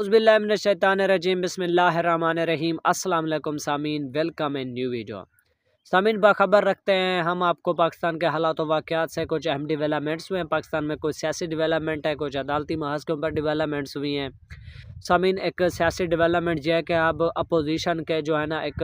औज़ुबिल्लाहिमिनश्शैतानिर्रजीम बिस्मिल्लाहिर्रहमानिर्रहीम। अस्सलाम वालेकुम सामीन, वेलकम इन न्यू वीडियो। सामीन बाखबर रखते हैं हम आपको पाकिस्तान के हालात व वाक़यात से। कुछ अहम डेवलपमेंट्स हुए हैं पाकिस्तान में, कुछ सियासी डेवलपमेंट है, कुछ अदालती महाज के ऊपर डेवलपमेंट्स हुई हैं। सामीन एक सियासी डेवलपमेंट यह है कि अब अपोजिशन के जो है ना एक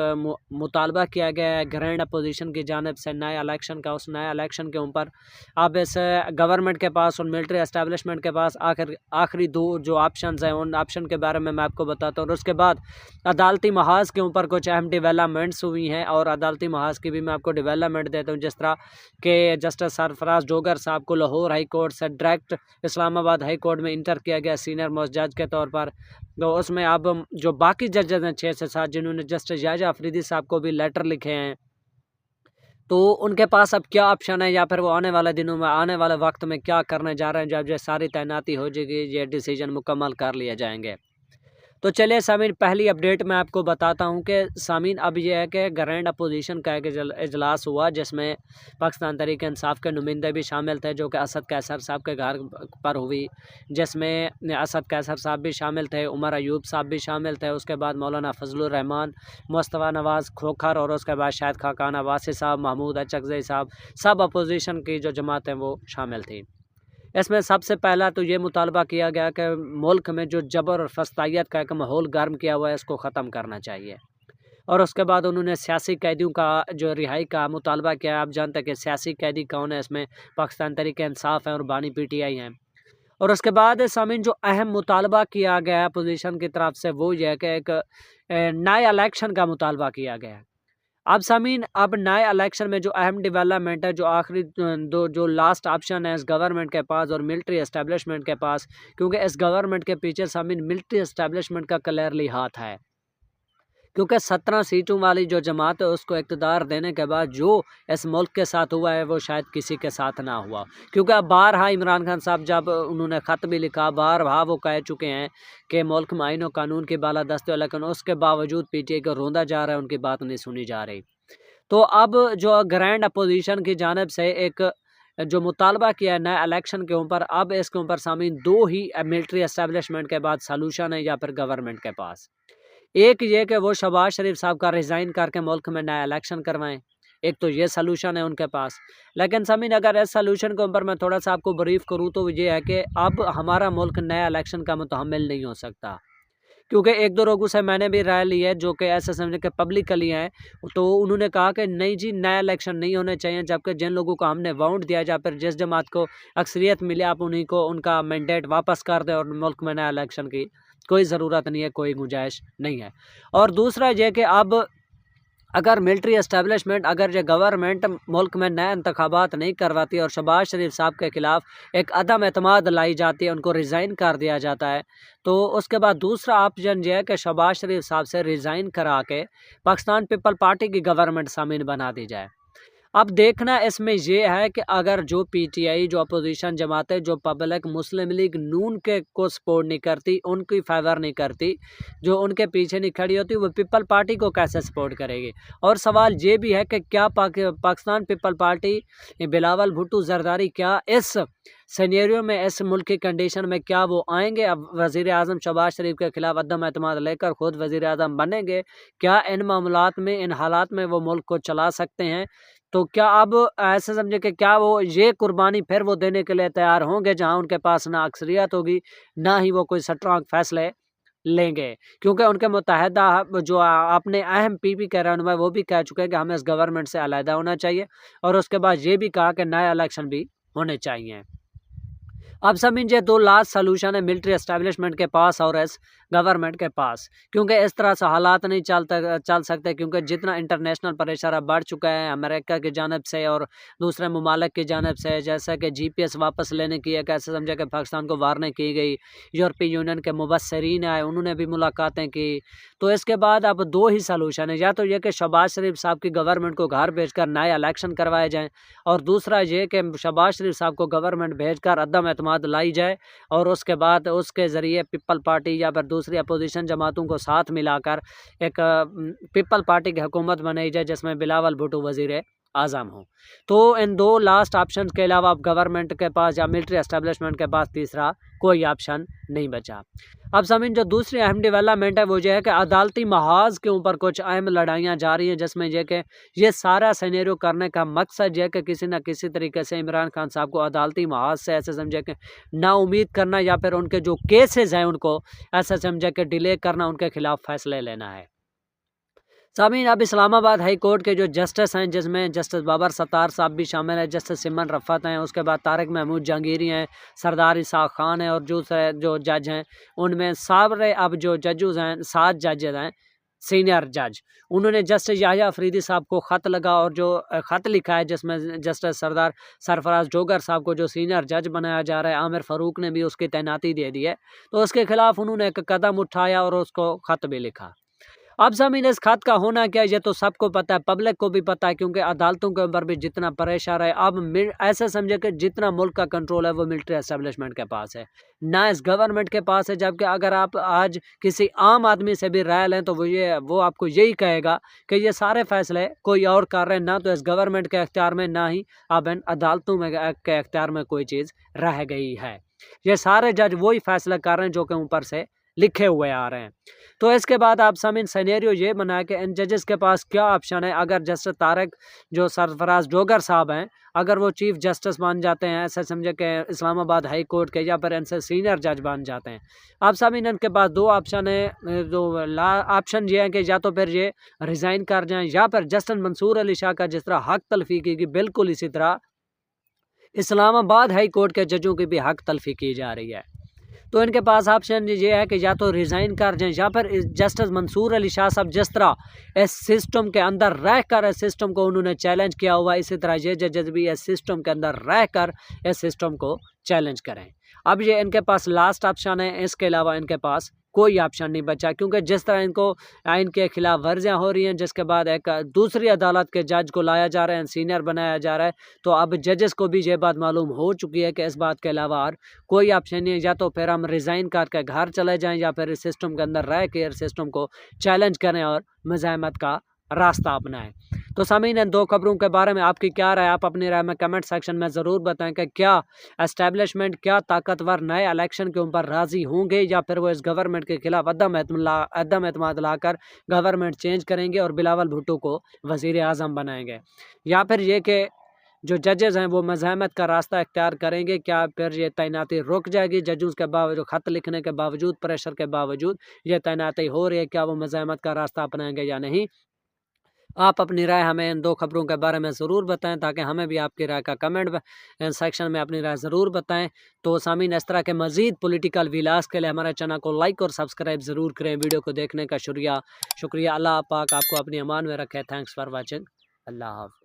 मुतालबा किया गया है ग्रैंड अपोजिशन की जानिब से नए इलेक्शन का। उस नए इलेक्शन के ऊपर अब इस गवर्नमेंट के पास और मिलिट्री एस्टेब्लिशमेंट के पास आखिरी दो जो ऑप्शन हैं, उन ऑप्शन के बारे में मैं आपको बताता हूँ। और उसके बाद अदालती महाज के ऊपर कुछ अहम डेवलपमेंट्स हुई हैं और अदालती महाज की भी मैं आपको डेवलपमेंट देता हूँ। जिस तरह के जस्टिस सरफराज डोगर साहब को लाहौर हाई कोर्ट से डायरेक्ट इस्लामाबाद हाई कोर्ट में इंटर किया गया सीनियर मोस्ट जज के तौर पर। तो उसमें अब जो बाकी जजेस हैं 6 से 7 जिन्होंने जस्टिस याहिया अफरीदी साहब को भी लेटर लिखे हैं, तो उनके पास अब क्या ऑप्शन है या फिर वो आने वाले दिनों में आने वाले वक्त में क्या करने जा रहे हैं जब ये सारी तैनाती हो जाएगी, ये डिसीजन मुकम्मल कर लिए जाएंगे। तो चलिए सामीन, पहली अपडेट मैं आपको बताता हूं कि सामीन अब यह है कि ग्रैंड अपोजिशन का एक इजलास हुआ जिसमें पाकिस्तान तहरीक इंसाफ के नुमाइंदे भी शामिल थे, जो कि असद कैसर साहब के घर पर हुई, जिसमें असद कैसर साहब भी शामिल थे, उमर अयूब साहब भी शामिल थे, उसके बाद मौलाना फजलुर रहमान, मुस्तफ़ा नवाज़ खोखर और उसके बाद शायद खाकान अब्बासी साहब, महमूद अचकज़ई साहब, सब अपोजिशन की जो जमात हैं वो शामिल थी। इसमें सबसे पहला तो ये मुतालबा किया गया कि मुल्क में जो जबर और फस्तायत का एक माहौल गर्म किया हुआ है इसको ख़त्म करना चाहिए। और उसके बाद उन्होंने सियासी कैदियों का जो रिहाई का मुतालबा किया। आप जानते हैं कि सियासी कैदी कौन है, इसमें पाकिस्तान तहरीक इंसाफ है और बानी PTI हैं। और उसके बाद सामीन जो अहम मुतालबा किया गया है अपोजिशन की तरफ से वो ये है कि एक नए इलेक्शन का मुतालबा किया गया है। अब सामीन अब नए इलेक्शन में जो अहम डेवलपमेंट है, जो आखिरी दो जो लास्ट ऑप्शन है इस गवर्नमेंट के पास और मिलिट्री एस्टेब्लिशमेंट के पास, क्योंकि इस गवर्नमेंट के पीछे सामीन मिलिट्री एस्टेब्लिशमेंट का क्लियरली हाथ है, क्योंकि 17 सीटों वाली जो जमात है उसको इक़्तिदार देने के बाद जो इस मुल्क के साथ हुआ है वो शायद किसी के साथ ना हुआ। क्योंकि अब बारहा इमरान खान साहब जब उन्होंने ख़त भी लिखा, बारहा वो कह चुके हैं कि मुल्क में आईन और कानून की बालादस्ती है, लेकिन उसके बावजूद PTI को रोंदा जा रहा है, उनकी बात नहीं सुनी जा रही। तो अब जो ग्रैंड अपोजिशन की जानिब से एक जो मुतालबा किया है नए इलेक्शन के ऊपर, अब इसके ऊपर सामीन दो ही मिलिट्री एस्टेब्लिशमेंट के बाद सलूशन है या फिर गवर्नमेंट के पास। एक ये कि वो शहबाज शरीफ साहब का रिज़ाइन करके मुल्क में नया इलेक्शन करवाएं, एक तो ये सलूशन है उनके पास। लेकिन सामीन अगर इस सलूशन के ऊपर मैं थोड़ा सा आपको ब्रीफ करूँ तो ये है कि अब हमारा मुल्क नया इलेक्शन का मुतहम्मिल नहीं हो सकता, क्योंकि एक दो लोगों से मैंने भी राय ली है जो कि ऐसे समझे कि पब्लिकली हैं, तो उन्होंने कहा कि नहीं जी नया इलेक्शन नहीं होने चाहिए, जबकि जिन लोगों को हमने वोट दिया या फिर जिस जमात को अक्सरियत मिले आप उन्हीं को उनका मैंडेट वापस कर दें और मुल्क में नया इलेक्शन की कोई ज़रूरत नहीं है, कोई गुंजाइश नहीं है। और दूसरा ये कि अब अगर मिलिट्री एस्टेब्लिशमेंट अगर ये गवर्नमेंट मुल्क में नए इंतखाबात नहीं करवाती और शहबाज शरीफ साहब के ख़िलाफ़ एक अदम एतमाद लाई जाती है, उनको रिज़ाइन कर दिया जाता है, तो उसके बाद दूसरा ऑप्शन ये है कि शहबाज शरीफ साहब से रिज़ाइन करा के पाकिस्तान पीपल पार्टी की गवर्नमेंट सामीन बना दी जाए। अब देखना इसमें यह है कि अगर जो PTI जो अपोजिशन जमातें जो पब्लिक मुस्लिम लीग नून के को सपोर्ट नहीं करती, उनकी फेवर नहीं करती, जो उनके पीछे नहीं खड़ी होती, वो पीपल पार्टी को कैसे सपोर्ट करेगी। और सवाल ये भी है कि क्या पाकिस्तान पीपल पार्टी बिलावल भुट्टो जरदारी क्या इस सिनेरियो में इस मुल्क की कंडीशन में क्या वो आएंगे, अब वज़ीर आज़म शहबाज शरीफ के ख़िलाफ़ अदम एतमाद लेकर ख़ुद वज़ीर आज़म बनेंगे, क्या इन मामलात में इन हालात में वो मुल्क को चला सकते हैं। तो क्या अब ऐसे समझे कि क्या वो ये कुर्बानी फिर वो देने के लिए तैयार होंगे जहां उनके पास ना अक्सरियत होगी ना ही वो कोई स्ट्रांग फैसले लेंगे, क्योंकि उनके मुत्तहदा जो अपने अहम PP के रहनुमा वो भी कह चुके हैं कि हमें इस गवर्नमेंट से अलहदा होना चाहिए और उसके बाद ये भी कहा कि नया इलेक्शन भी होने चाहिए। अब सामीन ये दो लास्ट सलूशन है मिलिट्री एस्टेब्लिशमेंट के पास और इस गवर्नमेंट के पास, क्योंकि इस तरह से हालात नहीं चल सकते, क्योंकि जितना इंटरनेशनल प्रेशर अब बढ़ चुका है अमेरिका की जानब से और दूसरे ममालिक की जानब से, जैसा कि GPS वापस लेने की एक ऐसे समझा कि पाकिस्तान को वार्निंग की गई, यूरोपीय यूनियन के मुबस्सरीन आए उन्होंने भी मुलाकातें की। तो इसके बाद अब दो ही सलूशन है, या तो ये कि शहबाज शरीफ साहब की गवर्नमेंट को घर भेजकर नए इलेक्शन करवाए जाएँ, और दूसरा ये कि शहबाज शरीफ साहब को गवर्नमेंट भेजकर अदम एतमाद लाई जाए और उसके बाद उसके ज़रिए पीपल पार्टी या फिर दूसरी अपोजिशन जमातों को साथ मिलाकर एक पीपल पार्टी की हुकूमत बनाई जाए जिसमें बिलावल भुट्टो वज़ीर आज़म हो। तो इन दो लास्ट ऑप्शन के अलावा अब गवर्नमेंट के पास या मिलिट्री एस्टेब्लिशमेंट के पास तीसरा कोई ऑप्शन नहीं बचा। अब ज़मीन जो दूसरी अहम डेवलपमेंट है वो ये है कि अदालती महाज के ऊपर कुछ अहम लड़ाइयाँ जारी हैं, जिसमें यह कि ये सारा सिनेरियो करने का मकसद यह है कि किसी न किसी तरीके से इमरान खान साहब को अदालती महाज से ऐसे समझे कि नाउमीद करना या फिर उनके जो केसेस हैं उनको ऐसा समझे कि डिले करना, उनके खिलाफ फैसले लेना है। सामीन अब इस्लामाबाद हाई कोर्ट के जो जस्टिस हैं, जिसमें जस्टिस बाबर सत्तार साहब भी शामिल है, जस्टिस सिमन रफ़त हैं, उसके बाद तारिक महमूद जहांगीरी हैं, सरदार इसाक खान हैं और दूसरे जो जज हैं उनमें सारे अब जो जजेस हैं 7 जजेस हैं सीनियर जज, उन्होंने जस्टिस याहिया अफरीदी साहब को ख़त लगा और जो ख़त लिखा है जिसमें जस्टिस सरदार सरफराज जोगर साहब को जो सीनियर जज बनाया जा रहा है, आमिर फ़ारूक ने भी उसकी तैनाती दे दी है, तो उसके ख़िलाफ़ उन्होंने एक कदम उठाया और उसको ख़त भी लिखा। अब ज़मीन इस खात का होना क्या है ये तो सबको पता है, पब्लिक को भी पता है, क्योंकि अदालतों के ऊपर भी जितना प्रेशर है अब ऐसे समझे कि जितना मुल्क का कंट्रोल है वो मिलिट्री एस्टेब्लिशमेंट के पास है, ना इस गवर्नमेंट के पास है। जबकि अगर आप आज किसी आम आदमी से भी राय लें तो वो आपको यही कहेगा कि ये सारे फैसले कोई और कर रहे हैं, ना तो इस गवर्नमेंट के अख्तियार में ना ही अब इन अदालतों में के अख्तियार में कोई चीज़ रह गई है। ये सारे जज वही फैसला कर रहे हैं जो कि ऊपर से लिखे हुए आ रहे हैं। तो इसके बाद आप सामीन सिनेरियो ये बना कि इन जजेस के पास क्या ऑप्शन है। अगर जस्टिस तारिक जो सरफराज जोगर साहब हैं अगर वो चीफ जस्टिस बन जाते हैं, ऐसे समझे कि इस्लामाबाद हाई कोर्ट के, या फिर इनसे सीनियर जज बन जाते हैं, आप सामीन इनके पास दो ऑप्शन है। जो ऑप्शन ये है कि या तो फिर ये रिज़ाइन कर जाएँ या फिर जस्टिस मंसूर अली शाह का जिस तरह हक तलफी की बिल्कुल इसी तरह इस्लामाबाद हाई कोर्ट के जजों की भी हक तलफी की जा रही है। तो इनके पास ऑप्शन ये है कि या तो रिज़ाइन कर जाएं या फिर जस्टिस मंसूर अली शाह साहब जिस तरह इस सिस्टम के अंदर रह कर इस सिस्टम को उन्होंने चैलेंज किया हुआ, इसी तरह ये जजेस भी इस सिस्टम के अंदर रह कर इस सिस्टम को चैलेंज करें। अब ये इनके पास लास्ट ऑप्शन है, इसके अलावा इनके पास कोई ऑप्शन नहीं बचा, क्योंकि जिस तरह इनको आइन के खिलाफ वर्जियाँ हो रही हैं, जिसके बाद एक दूसरी अदालत के जज को लाया जा रहा है, सीनियर बनाया जा रहा है, तो अब जजेस को भी ये बात मालूम हो चुकी है कि इस बात के अलावा और कोई ऑप्शन नहीं है। या तो फिर हम रिज़ाइन करके घर चले जाएं या फिर इस सिस्टम के अंदर रह के इस सिस्टम को चैलेंज करें और मज़ाहमत का रास्ता अपनाएं। तो सामीन इन दो खबरों के बारे में आपकी क्या राय, आप अपनी राय में कमेंट सेक्शन में ज़रूर बताएं कि क्या एस्टेब्लिशमेंट, क्या ताकतवर नए इलेक्शन के ऊपर राज़ी होंगे या फिर वो इस गवर्नमेंट के खिलाफ अदम एतमाद लाकर गवर्नमेंट चेंज करेंगे और बिलावल भुट्टो को वज़ीर आज़म बनाएंगे, या फिर ये कि जो जजेस हैं वो मज़ाहमत का रास्ता इख्तियार करेंगे। क्या फिर ये तैनाती रुक जाएगी, जजों के बावजूद, ख़त लिखने के बावजूद, प्रेशर के बावजूद ये तैनाती हो रही है, क्या वो मज़ाहमत का रास्ता अपनाएंगे या नहीं। आप अपनी राय हमें इन दो खबरों के बारे में ज़रूर बताएं ताकि हमें भी आपकी राय का कमेंट सेक्शन में अपनी राय ज़रूर बताएं। तो सामीन इस तरह के मज़ीद पॉलिटिकल विलास के लिए हमारे चैनल को लाइक और सब्सक्राइब ज़रूर करें। वीडियो को देखने का शुक्रिया। अल्लाह पाक आपको अपनी अमान में रखे। Thanks for watching. अल्लाह हाफ़िज़।